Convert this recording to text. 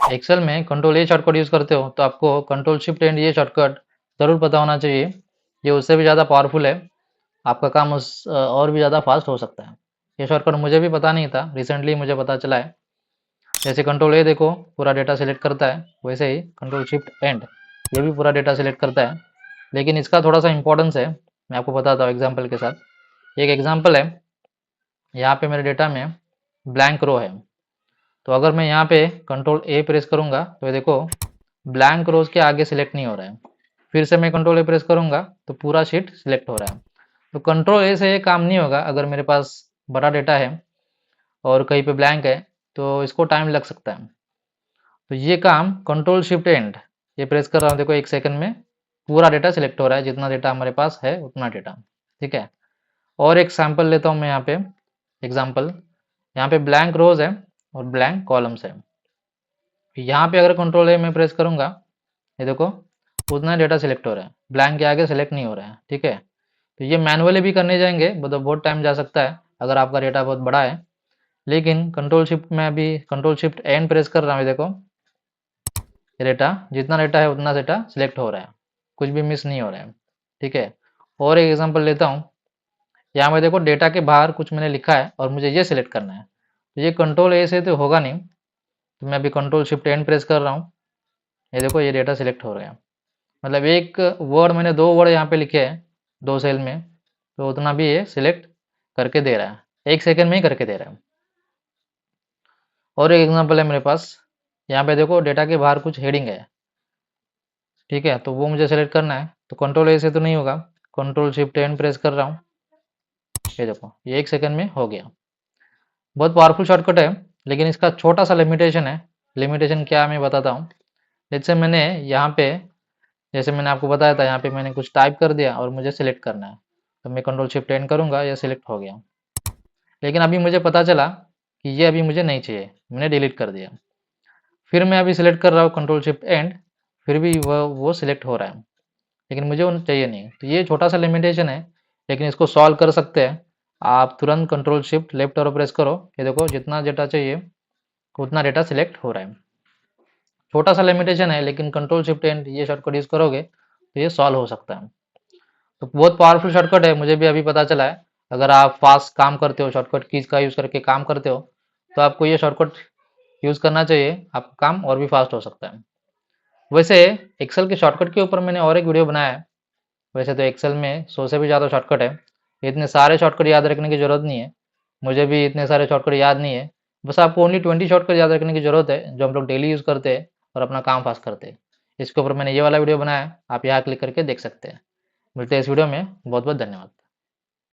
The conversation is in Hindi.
एक्सेल में कंट्रोल ए शॉर्टकट यूज़ करते हो तो आपको कंट्रोल शिफ्ट एंड ये शॉर्टकट ज़रूर पता होना चाहिए। ये उससे भी ज़्यादा पावरफुल है, आपका काम उस और भी ज़्यादा फास्ट हो सकता है। ये शॉर्टकट मुझे भी पता नहीं था, रिसेंटली मुझे पता चला है। जैसे कंट्रोल ए देखो पूरा डेटा सेलेक्ट करता है, वैसे ही कंट्रोल शिफ्ट एंड ये भी पूरा डेटा सेलेक्ट करता है। लेकिन इसका थोड़ा सा इंपॉर्टेंस है, मैं आपको बताता हूँ एग्जाम्पल के साथ। एक एग्जाम्पल है, यहाँ पे मेरे डेटा में ब्लैंक रो है, तो अगर मैं यहाँ पे कंट्रोल ए प्रेस करूँगा तो ये देखो ब्लैंक रोज के आगे सिलेक्ट नहीं हो रहा है। फिर से मैं कंट्रोल ए प्रेस करूँगा तो पूरा शीट सिलेक्ट हो रहा है। तो कंट्रोल ए से ये काम नहीं होगा, अगर मेरे पास बड़ा डेटा है और कहीं पे ब्लैंक है तो इसको टाइम लग सकता है। तो ये काम कंट्रोल शिफ्ट एंड ये प्रेस कर रहा हूँ, देखो 1 सेकंड में पूरा डेटा सिलेक्ट हो रहा है, जितना डेटा हमारे पास है उतना डेटा। ठीक है, और एक सैंपल लेता हूँ मैं यहाँ पे एग्जाम्पल। यहाँ पे ब्लैंक रोज है और ब्लैंक कॉलम्स है। यहाँ पे अगर कंट्रोल ए में प्रेस करूँगा, ये देखो उतना डेटा सिलेक्ट हो रहा है, ब्लैंक के आगे सिलेक्ट नहीं हो रहा है। ठीक है, तो ये मैनुअली भी करने जाएंगे मतलब बहुत टाइम जा सकता है अगर आपका डेटा बहुत बड़ा है। लेकिन कंट्रोल शिफ्ट में अभी कंट्रोल शिफ्ट एन प्रेस कर रहा हूँ, देखो ये डेटा जितना डेटा है उतना डेटा सिलेक्ट हो रहा है, कुछ भी मिस नहीं हो रहा है। ठीक है, और एक एग्जांपल लेता हूँ। यहाँ पे देखो डेटा के बाहर कुछ मैंने लिखा है और मुझे ये सिलेक्ट करना है, तो ये कंट्रोल ए से तो होगा नहीं, तो मैं अभी कंट्रोल शिफ्ट एन प्रेस कर रहा हूँ। ये देखो ये डेटा सिलेक्ट हो रहा है, मतलब एक वर्ड मैंने 2 वर्ड यहाँ पे लिखे हैं 2 सेल में, तो उतना भी ये सिलेक्ट करके दे रहा है, 1 सेकंड में ही करके दे रहा है। और एक एग्जांपल है मेरे पास, यहाँ पे देखो डेटा के बाहर कुछ हेडिंग है। ठीक है, तो वो मुझे सेलेक्ट करना है, तो कंट्रोल ए से तो नहीं होगा, कंट्रोल शिफ्ट एन प्रेस कर रहा हूँ। ये देखो ये 1 सेकंड में हो गया। बहुत पावरफुल शॉर्टकट है, लेकिन इसका छोटा सा लिमिटेशन है। लिमिटेशन क्या है मैं बताता हूँ। जैसे मैंने यहाँ पे, जैसे मैंने आपको बताया था, यहाँ पे मैंने कुछ टाइप कर दिया और मुझे सिलेक्ट करना है, तो मैं कंट्रोल शिफ्ट एन करूँगा, यह सिलेक्ट हो गया। लेकिन अभी मुझे पता चला कि ये अभी मुझे नहीं चाहिए, मैंने डिलीट कर दिया। फिर मैं अभी सिलेक्ट कर रहा हूँ कंट्रोल शिफ्ट एंड, फिर भी वो सिलेक्ट हो रहा है, लेकिन मुझे वो चाहिए नहीं। तो ये छोटा सा लिमिटेशन है, लेकिन इसको सॉल्व कर सकते हैं आप। तुरंत कंट्रोल शिफ्ट लेफ्ट और प्रेस करो, ये देखो जितना डेटा चाहिए उतना डेटा सिलेक्ट हो रहा है। छोटा सा लिमिटेशन है, लेकिन कंट्रोल शिफ्ट एंड ये शॉर्टकट यूज़ करोगे तो ये सॉल्व हो सकता है। तो बहुत पावरफुल शॉर्टकट है, मुझे भी अभी पता चला है। अगर आप फास्ट काम करते हो, शॉर्टकट कीज का यूज़ करके काम करते हो, तो आपको ये शॉर्टकट यूज़ करना चाहिए, आपका काम और भी फास्ट हो सकता है। वैसे एक्सेल के शॉर्टकट के ऊपर मैंने और एक वीडियो बनाया है। वैसे तो एक्सेल में 100 से भी ज़्यादा शॉर्टकट है, इतने सारे शॉर्टकट याद रखने की ज़रूरत नहीं है। मुझे भी इतने सारे शॉर्टकट याद नहीं है, बस आपको ओनली 20 शॉर्टकट याद रखने की ज़रूरत है, जो हम लोग डेली यूज़ करते हैं और अपना काम फास्ट करते हैं। इसके ऊपर मैंने ये वाला वीडियो बनाया है, आप यहाँ क्लिक करके देख सकते हैं। मिलते हैं इस वीडियो में, बहुत बहुत धन्यवाद।